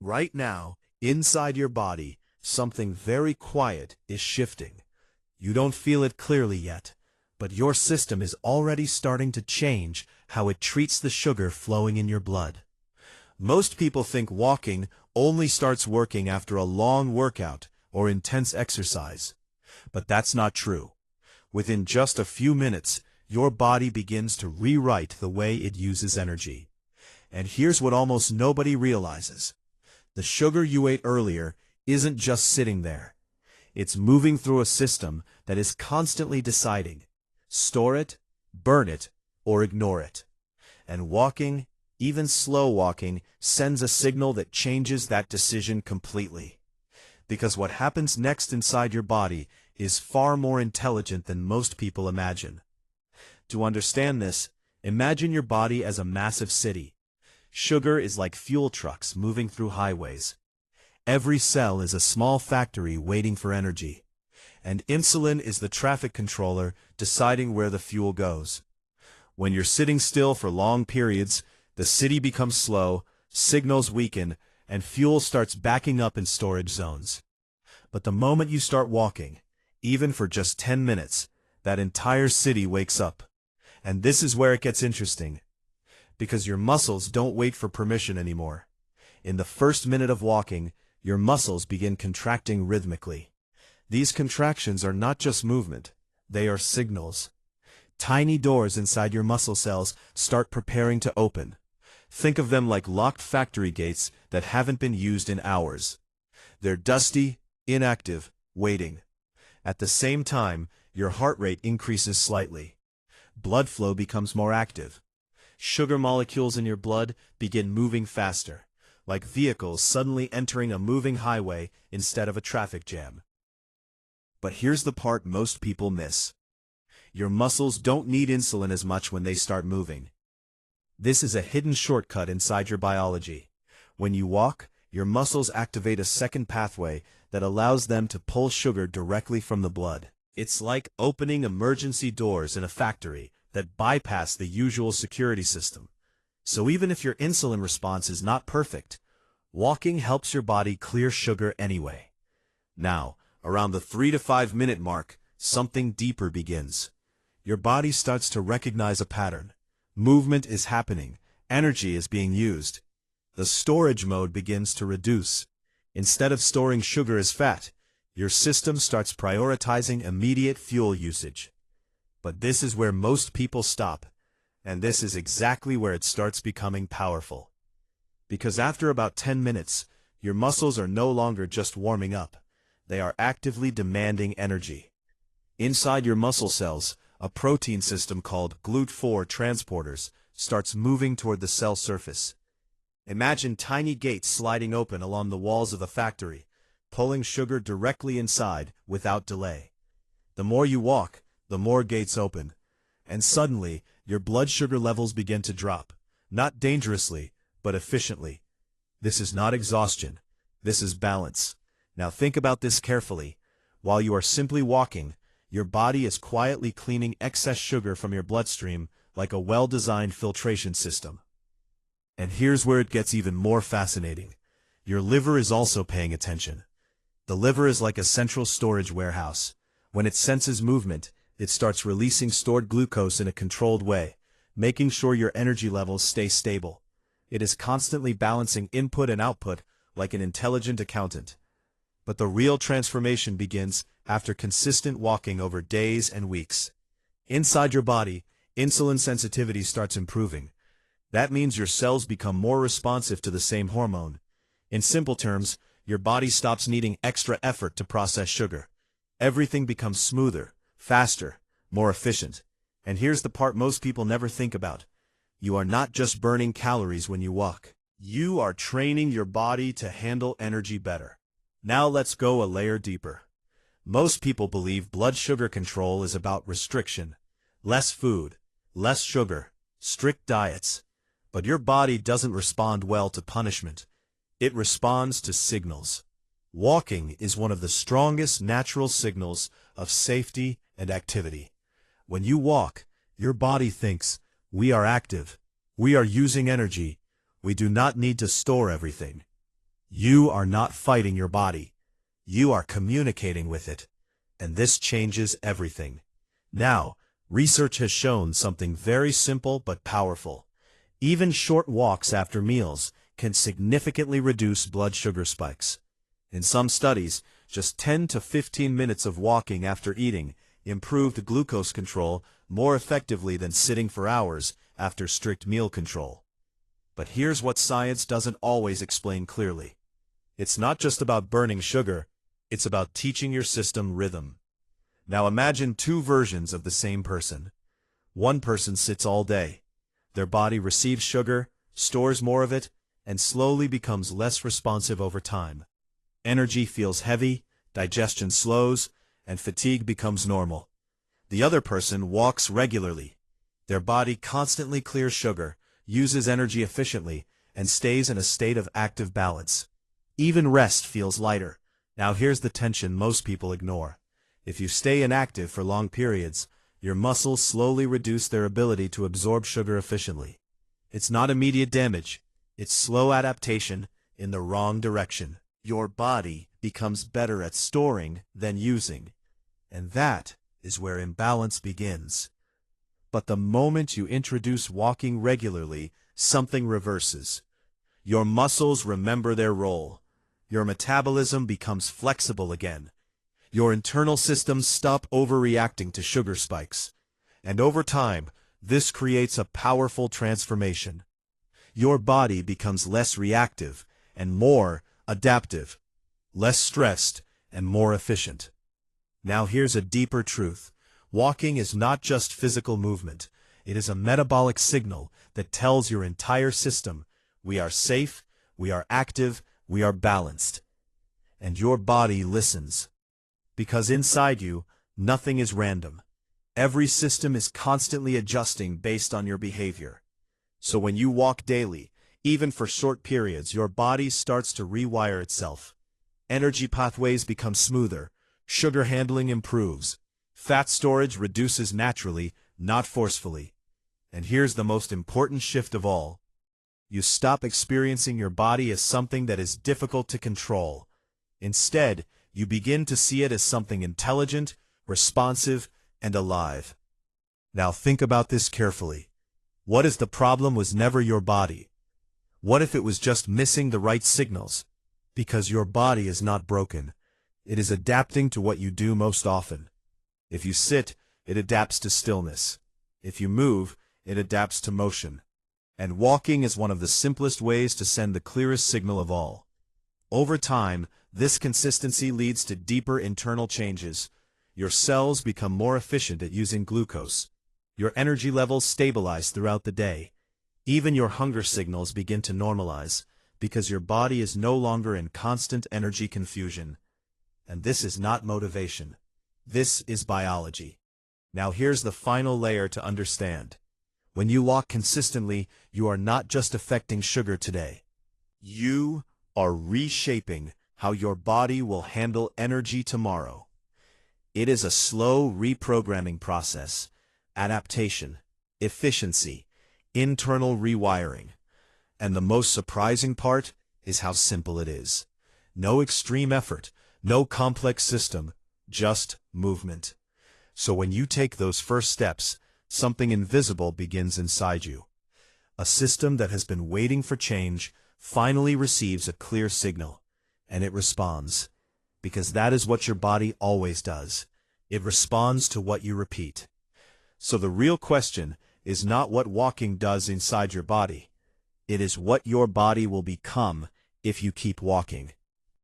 Right now, inside your body, something very quiet is shifting. You don't feel it clearly yet, but your system is already starting to change how it treats the sugar flowing in your blood. Most people think walking only starts working after a long workout or intense exercise. But that's not true. Within just a few minutes, your body begins to rewrite the way it uses energy. And here's what almost nobody realizes. The sugar you ate earlier isn't just sitting there. It's moving through a system that is constantly deciding, store it, burn it, or ignore it. And walking, even slow walking, sends a signal that changes that decision completely. Because what happens next inside your body is far more intelligent than most people imagine. To understand this, imagine your body as a massive city. Sugar is like fuel trucks moving through highways. Every cell is a small factory waiting for energy. And insulin is the traffic controller deciding where the fuel goes. When you're sitting still for long periods, the city becomes slow, signals weaken, and fuel starts backing up in storage zones. But the moment you start walking, even for just 10 minutes, that entire city wakes up. And this is where it gets interesting. Because your muscles don't wait for permission anymore. In the first minute of walking, your muscles begin contracting rhythmically. These contractions are not just movement, they are signals. Tiny doors inside your muscle cells start preparing to open. Think of them like locked factory gates that haven't been used in hours. They're dusty, inactive, waiting. At the same time, your heart rate increases slightly. Blood flow becomes more active. Sugar molecules in your blood begin moving faster, like vehicles suddenly entering a moving highway instead of a traffic jam. But here's the part most people miss. Your muscles don't need insulin as much when they start moving. This is a hidden shortcut inside your biology. When you walk, your muscles activate a second pathway that allows them to pull sugar directly from the blood. It's like opening emergency doors in a factory that bypass the usual security system. So even if your insulin response is not perfect, walking helps your body clear sugar anyway. Now, around the 3 to 5 minute mark, something deeper begins. Your body starts to recognize a pattern. Movement is happening. Energy is being used. The storage mode begins to reduce. Instead of storing sugar as fat, your system starts prioritizing immediate fuel usage. But this is where most people stop, and this is exactly where it starts becoming powerful. Because after about 10 minutes, your muscles are no longer just warming up. They are actively demanding energy. Inside your muscle cells, a protein system called GLUT4 transporters starts moving toward the cell surface. Imagine tiny gates sliding open along the walls of a factory, pulling sugar directly inside without delay. The more you walk, the more gates open, and suddenly your blood sugar levels begin to drop, not dangerously, but efficiently. This is not exhaustion. This is balance. Now think about this carefully. While you are simply walking, your body is quietly cleaning excess sugar from your bloodstream like a well-designed filtration system. And here's where it gets even more fascinating. Your liver is also paying attention. The liver is like a central storage warehouse. When it senses movement, it starts releasing stored glucose in a controlled way, making sure your energy levels stay stable. It is constantly balancing input and output like an intelligent accountant. But the real transformation begins after consistent walking over days and weeks. Inside your body, insulin sensitivity starts improving. That means your cells become more responsive to the same hormone. In simple terms, your body stops needing extra effort to process sugar. Everything becomes smoother, faster, more efficient. And here's the part most people never think about. You are not just burning calories when you walk. You are training your body to handle energy better. Now let's go a layer deeper. Most people believe blood sugar control is about restriction. Less food, less sugar, strict diets. But your body doesn't respond well to punishment. It responds to signals. Walking is one of the strongest natural signals of safety and activity. When you walk, your body thinks, we are active, we are using energy, we do not need to store everything. You are not fighting your body. You are communicating with it. And this changes everything. Now, research has shown something very simple but powerful. Even short walks after meals can significantly reduce blood sugar spikes. In some studies, just 10 to 15 minutes of walking after eating improved glucose control more effectively than sitting for hours after strict meal control. But here's what science doesn't always explain clearly. It's not just about burning sugar, it's about teaching your system rhythm. Now imagine two versions of the same person. One person sits all day. Their body receives sugar, stores more of it, and slowly becomes less responsive over time. Energy feels heavy, digestion slows, and fatigue becomes normal. The other person walks regularly. Their body constantly clears sugar, uses energy efficiently, and stays in a state of active balance. Even rest feels lighter. Now here's the tension most people ignore. If you stay inactive for long periods, your muscles slowly reduce their ability to absorb sugar efficiently. It's not immediate damage, it's slow adaptation in the wrong direction. Your body becomes better at storing than using, and that is where imbalance begins. But the moment you introduce walking regularly, something reverses. Your muscles remember their role. Your metabolism becomes flexible again. Your internal systems stop overreacting to sugar spikes. And over time, this creates a powerful transformation. Your body becomes less reactive and more adaptive, less stressed and more efficient. Now here's a deeper truth. Walking is not just physical movement. It is a metabolic signal that tells your entire system, we are safe, we are active, we are balanced. And your body listens. Because inside you, nothing is random. Every system is constantly adjusting based on your behavior. So when you walk daily, even for short periods, your body starts to rewire itself. Energy pathways become smoother, sugar handling improves, fat storage reduces naturally, not forcefully. And here's the most important shift of all. You stop experiencing your body as something that is difficult to control. Instead, you begin to see it as something intelligent, responsive, and alive. Now think about this carefully. What if the problem was never your body? What if it was just missing the right signals? Because your body is not broken. It is adapting to what you do most often. If you sit, it adapts to stillness. If you move, it adapts to motion. And walking is one of the simplest ways to send the clearest signal of all. Over time, this consistency leads to deeper internal changes. Your cells become more efficient at using glucose. Your energy levels stabilize throughout the day. Even your hunger signals begin to normalize, because your body is no longer in constant energy confusion. And this is not motivation. This is biology. Now here's the final layer to understand. When you walk consistently, you are not just affecting sugar today. You are reshaping how your body will handle energy tomorrow. It is a slow reprogramming process, adaptation, efficiency, internal rewiring. And the most surprising part is how simple it is. No extreme effort, no complex system, just movement. So when you take those first steps, something invisible begins inside you. A system that has been waiting for change finally receives a clear signal, and it responds. Because that is what your body always does. It responds to what you repeat. So the real question is not what walking does inside your body. It is what your body will become if you keep walking.